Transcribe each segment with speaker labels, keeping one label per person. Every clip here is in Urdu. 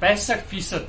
Speaker 1: 65%,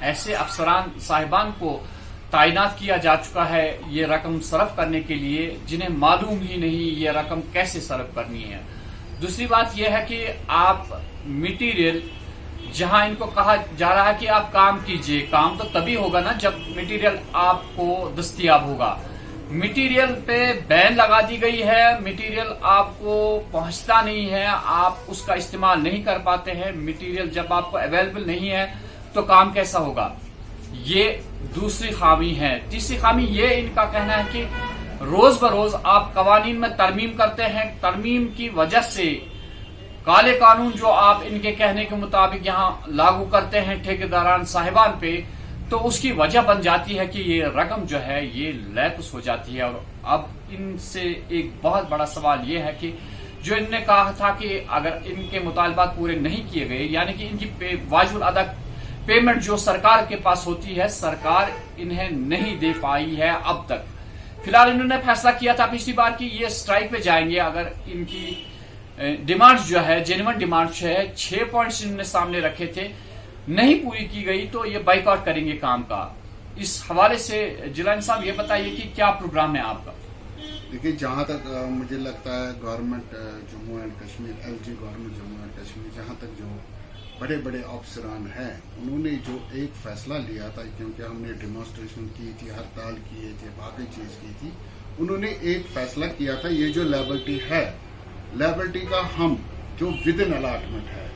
Speaker 1: ایسے افسران صاحبان کو تعینات کیا جا چکا ہے یہ رقم صرف کرنے کے لیے جنہیں معلوم ہی نہیں یہ رقم کیسے صرف کرنی ہے. دوسری بات یہ ہے کہ آپ میٹیریل جہاں ان کو کہا جا رہا ہے کہ آپ کام کیجئے، کام تو تبھی ہوگا نا جب میٹیریل آپ کو دستیاب ہوگا. میٹیریل پہ بین لگا دی گئی ہے، میٹیریل آپ کو پہنچتا نہیں ہے، آپ اس کا استعمال نہیں کر پاتے ہیں. میٹیریل جب آپ کو اویلیبل نہیں ہے تو کام کیسا ہوگا؟ یہ دوسری خامی ہے. تیسری خامی یہ ان کا کہنا ہے کہ روز بروز آپ قوانین میں ترمیم کرتے ہیں، ترمیم کی وجہ سے کالے قانون جو آپ ان کے کہنے کے مطابق یہاں لاگو کرتے ہیں ٹھیکیداران صاحبان پہ، تو اس کی وجہ بن جاتی ہے کہ یہ رقم جو ہے یہ لیپس ہو جاتی ہے. اور اب ان سے ایک بہت بڑا سوال یہ ہے کہ جو ان نے کہا تھا کہ اگر ان کے مطالبات پورے نہیں کیے گئے، یعنی کہ ان کی واجب الادا پیمنٹ جو سرکار کے پاس ہوتی ہے سرکار انہیں نہیں دے پائی ہے اب تک. فی الحال انہوں نے فیصلہ کیا تھا پچھلی بار کی یہ اسٹرائک پہ جائیں گے اگر ان کی ڈیمانڈ جو ہے جینوئن ڈیمانڈ ہے 6 پوائنٹس انہوں نے سامنے رکھے تھے نہیں پوری کی گئی تو یہ بائیکاٹ کریں گے کام کا. اس حوالے سے جیلانی صاحب یہ بتائیے کہ کیا پروگرام ہے آپ کا؟
Speaker 2: دیکھیے جہاں تک مجھے لگتا ہے government Jammu and Kashmir LG government Jammu and Kashmir جہاں تک جو بڑے بڑے افسران ہیں انہوں نے جو ایک فیصلہ لیا تھا، کیونکہ ہم نے ڈیمانسٹریشن کی تھی، ہڑتال کیے تھے، باقی چیز کی تھی، انہوں نے ایک فیصلہ کیا تھا یہ جو لیبلٹی ہے، لیبلٹی کا ہم جو ود ان الاٹمنٹ ہے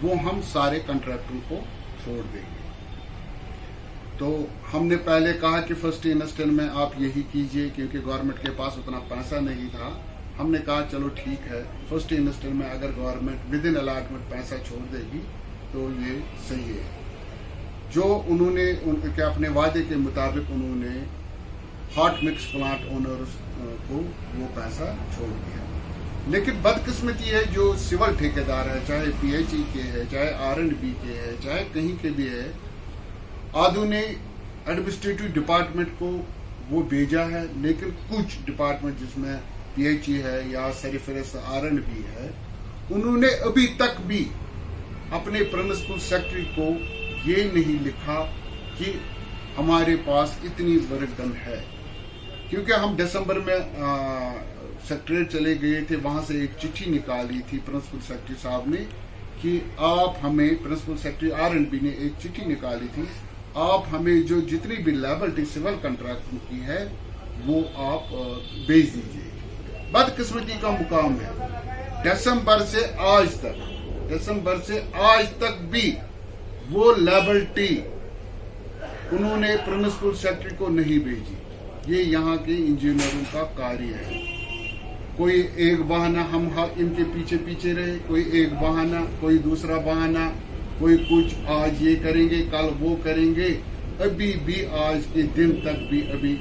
Speaker 2: وہ ہم سارے کنٹریکٹروں کو چھوڑ دیں گے. تو ہم نے پہلے کہا کہ فرسٹ انسٹنٹ میں آپ یہی کیجئے کیونکہ گورنمنٹ کے پاس اتنا پیسہ نہیں تھا. ہم نے کہا چلو ٹھیک ہے فرسٹ انسٹنٹ میں اگر گورنمنٹ ود ان الاٹمنٹ پیسہ چھوڑ دے گی تو یہ صحیح ہے. جو انہوں نے کہ اپنے وعدے کے مطابق انہوں نے ہاٹ مکس پلانٹ اونرز کو وہ پیسہ چھوڑ دیا. لیکن بدقسمتی ہے جو سول ٹھیکیدار ہے، چاہے PHE کے ہے، چاہے R&B کے ہے، چاہے کہیں کے بھی ہے، آدھو نے ایڈمنسٹریٹو ڈپارٹمنٹ کو وہ بھیجا ہے لیکن کچھ ڈپارٹمنٹ جس میں PHE ہے یا سرفہرست R&B ہے انہوں نے ابھی تک بھی اپنے پرنسپل سیکرٹری کو یہ نہیں لکھا کہ ہمارے پاس اتنی ورک ڈن ہے. کیونکہ ہم دسمبر میں سیکریٹریٹ چلے گئے تھے، وہاں سے ایک چٹھی نکالی تھی پرنسپل سیکرٹری صاحب نے کہ آپ ہمیں، پرنسپل سیکرٹری R&B نے ایک چٹھی نکالی تھی، آپ ہمیں جو جتنی بھی لیبلٹی سول کنٹریکٹ کی ہے وہ آپ بھیج دیجیے. بدقسمتی کا مقام ہے دسمبر سے آج تک بھی وہ لیبلٹی انہوں نے پرنسپل سیکرٹری کو نہیں بھیجی. یہ یہاں کے انجینئروں کا کاریہ ہے. کوئی ایک بہانہ ہم ان کے پیچھے رہے، کوئی ایک بہانہ، کوئی دوسرا بہانہ، کوئی کچھ آج یہ کریں گے کل وہ کریں گے. ابھی بھی آج کے دن تک بھی ابھی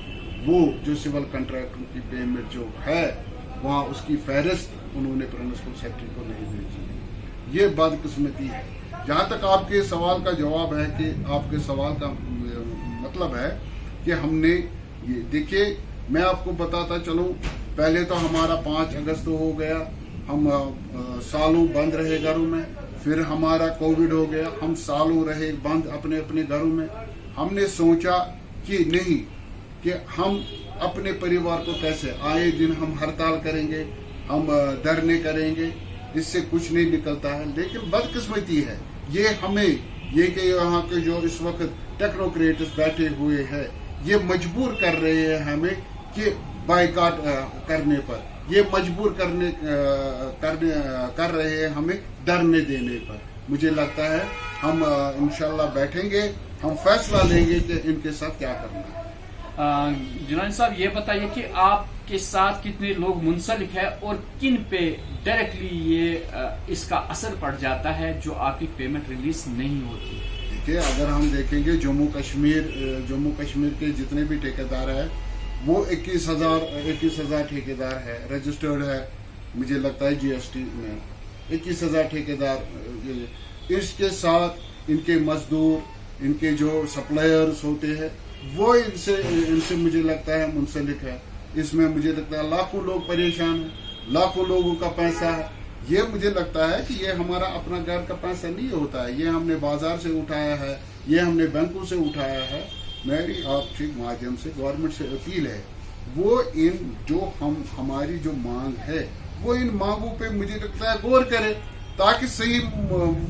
Speaker 2: وہ جو سول کنٹریکٹر کی پیمنٹ جو ہے وہاں اس کی فہرست انہوں نے پرنسپل سیکرٹری کو نہیں بھیجی. یہ بدقسمتی ہے. جہاں تک آپ کے سوال کا جواب ہے کہ آپ کے سوال کا مطلب ہے کہ ہم نے یہ دیکھیے میں آپ کو بتاتا چلوں، پہلے تو ہمارا 5 اگست ہو گیا، ہم سالوں بند رہے گھروں میں، پھر ہمارا کووڈ ہو گیا، ہم سالوں رہے بند اپنے اپنے گھروں میں. ہم نے سوچا کہ نہیں کہ ہم اپنے پریوار کو کیسے، آئے دن ہم ہڑتال کریں گے، ہم دھرنے کریں گے، اس سے کچھ نہیں نکلتا ہے. لیکن بدقسمتی ہے یہ ہمیں یہ کہ یہاں کے جو اس وقت ٹیکنوکریٹس بیٹھے ہوئے ہیں یہ مجبور کر رہے ہیں ہمیں کہ بائیکاٹ کرنے پر، یہ مجبور کر رہے ہیں ہمیں دھرنے دینے پر. مجھے لگتا ہے ہم انشاءاللہ بیٹھیں گے، ہم فیصلہ لیں گے کہ ان کے ساتھ کیا کرنا ہے.
Speaker 1: جنانی صاحب یہ بتائیے کہ آپ کے ساتھ کتنے لوگ منسلک ہیں اور کن پہ ڈائریکٹلی یہ اس کا اثر پڑ جاتا ہے جو آپ کی پیمنٹ ریلیز نہیں ہوتی؟
Speaker 2: دیکھیے اگر ہم دیکھیں گے جموں کشمیر کے جتنے بھی ٹھیکیدار ہیں وہ 21,000 ٹھیکیدار ہے، رجسٹرڈ ہے. مجھے لگتا ہے GST میں 21,000 ٹھیکیدار. اس کے ساتھ ان کے مزدور، ان کے جو سپلائرز ہوتے ہیں وہ ان سے مجھے لگتا ہے منسلک ہے. اس میں مجھے لگتا ہے لاکھوں لوگ پریشان ہیں، لاکھوں لوگوں کا پیسہ ہے. یہ مجھے لگتا ہے کہ یہ ہمارا اپنا گھر کا پیسہ نہیں ہوتا ہے، یہ ہم نے بازار سے اٹھایا ہے، یہ ہم نے بینکوں سے اٹھایا ہے. میری آپ کے مادھیم سے گورنمنٹ سے اپیل ہے، وہ ان جو ہماری جو مانگ ہے وہ ان مانگوں پہ مجھے لگتا ہے غور کرے، تاکہ صحیح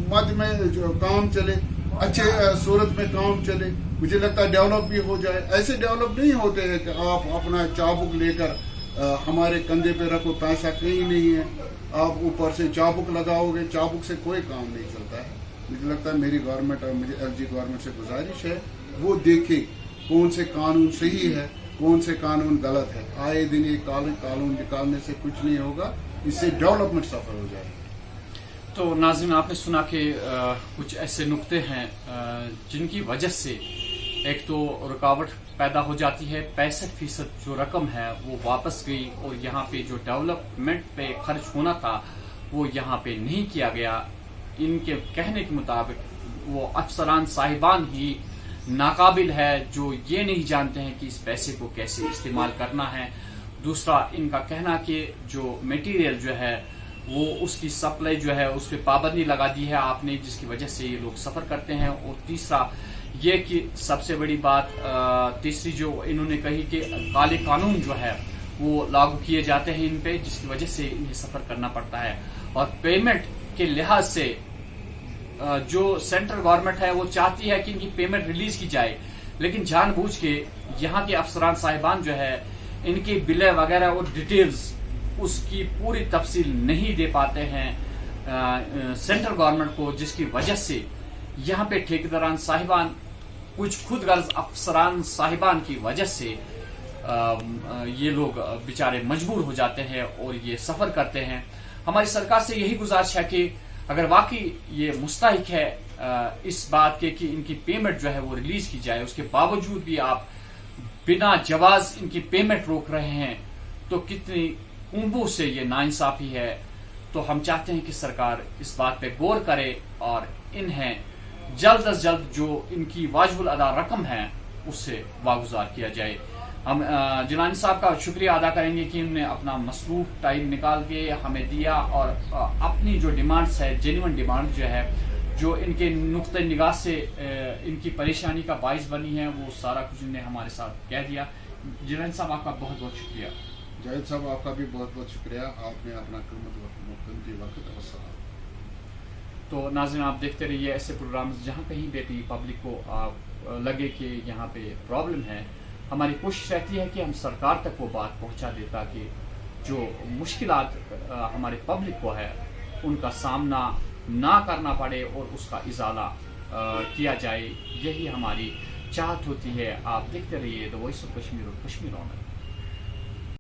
Speaker 2: مد میں جو کام چلے، اچھے صورت میں کام چلے. مجھے لگتا ہے ڈیولپ بھی ہو جائے. ایسے ڈیولپ نہیں ہوتے ہیں کہ آپ اپنا چابک لے کر ہمارے کندھے پہ رکھو، پیسہ کہیں نہیں ہے، آپ اوپر سے چابک لگاؤ گے، چابک سے کوئی کام نہیں چلتا ہے. مجھے لگتا ہے میری گورنمنٹ اور مجھے ایل جی گورنمنٹ سے گزارش ہے وہ دیکھے کون سے قانون صحیح ہے، کون سے قانون غلط ہے. آئے دن یہ قانون نکالنے سے کچھ نہیں ہوگا، اس سے ڈیولپمنٹ سفر ہو جائے گی.
Speaker 1: تو ناظرین، آپ نے سنا کہ کچھ ایسے نقطے ہیں جن کی وجہ سے ایک تو رکاوٹ پیدا ہو جاتی ہے، 65% جو رقم ہے وہ واپس گئی، اور یہاں پہ جو ڈیولپمنٹ پہ خرچ ہونا تھا وہ یہاں پہ نہیں کیا گیا. ان کے کہنے کے مطابق وہ افسران صاحبان ہی ناقابل ہے جو یہ نہیں جانتے ہیں کہ اس پیسے کو کیسے استعمال کرنا ہے. دوسرا، ان کا کہنا کہ جو میٹیریل جو ہے وہ اس کی سپلائی جو ہے اس پہ پابندی لگا دی ہے آپ نے، جس کی وجہ سے یہ لوگ سفر کرتے ہیں. اور تیسرا یہ کہ سب سے بڑی بات تیسری جو انہوں نے کہی کہ کالے قانون جو ہے وہ لاگو کیے جاتے ہیں ان پہ، جس کی وجہ سے انہیں سفر کرنا پڑتا ہے. اور پیمنٹ کے لحاظ سے جو سینٹرل گورنمنٹ ہے وہ چاہتی ہے کہ ان کی پیمنٹ ریلیز کی جائے، لیکن جان بوجھ کے یہاں کے افسران صاحبان جو ہے ان کی بلیں وغیرہ اور ڈیٹیلز اس کی پوری تفصیل نہیں دے پاتے ہیں سینٹرل گورنمنٹ کو، جس کی وجہ سے یہاں پہ ٹھیکیداران صاحبان، کچھ خود غرض افسران صاحبان کی وجہ سے یہ لوگ بیچارے مجبور ہو جاتے ہیں اور یہ سفر کرتے ہیں. ہماری سرکار سے یہی گزارش ہے کہ اگر واقعی یہ مستحق ہے اس بات کے کہ ان کی پیمنٹ جو ہے وہ ریلیز کی جائے، اس کے باوجود بھی آپ بنا جواز ان کی پیمنٹ روک رہے ہیں، تو کتنی کنبوں سے یہ ناانصافی ہے. تو ہم چاہتے ہیں کہ سرکار اس بات پہ غور کرے اور انہیں جلد از جلد جو ان کی واجب الادا رقم ہے اس سے واگزار کیا جائے. ہم جیلانی صاحب کا شکریہ ادا کریں گے کہ انہوں نے اپنا مصروف ٹائم نکال کے ہمیں دیا، اور اپنی جو ڈیمانڈز ہے، جینوئن ڈیمانڈ جو ہے، جو ان کے نقطۂ نگاہ سے ان کی پریشانی کا باعث بنی ہے، وہ سارا کچھ انہوں نے ہمارے ساتھ کہہ دیا. جیلانی صاحب آپ کا بہت بہت شکریہ.
Speaker 2: جاوید صاحب آپ کا بھی بہت بہت شکریہ، آپ نے اپنا قیمتی وقت السلام.
Speaker 1: تو ناظرین، آپ دیکھتے رہیے ایسے پروگرامز جہاں کہیں پہ بھی پبلک کو لگے کہ یہاں پہ پرابلم ہے. ہماری کوشش رہتی ہے کہ ہم سرکار تک وہ بات پہنچا دیں تاکہ جو مشکلات ہمارے پبلک کو ہے ان کا سامنا نہ کرنا پڑے اور اس کا ازالہ کیا جائے. یہی ہماری چاہت ہوتی ہے. آپ دیکھتے رہیے دی وائس آف کشمیر اور کشمیر آنر.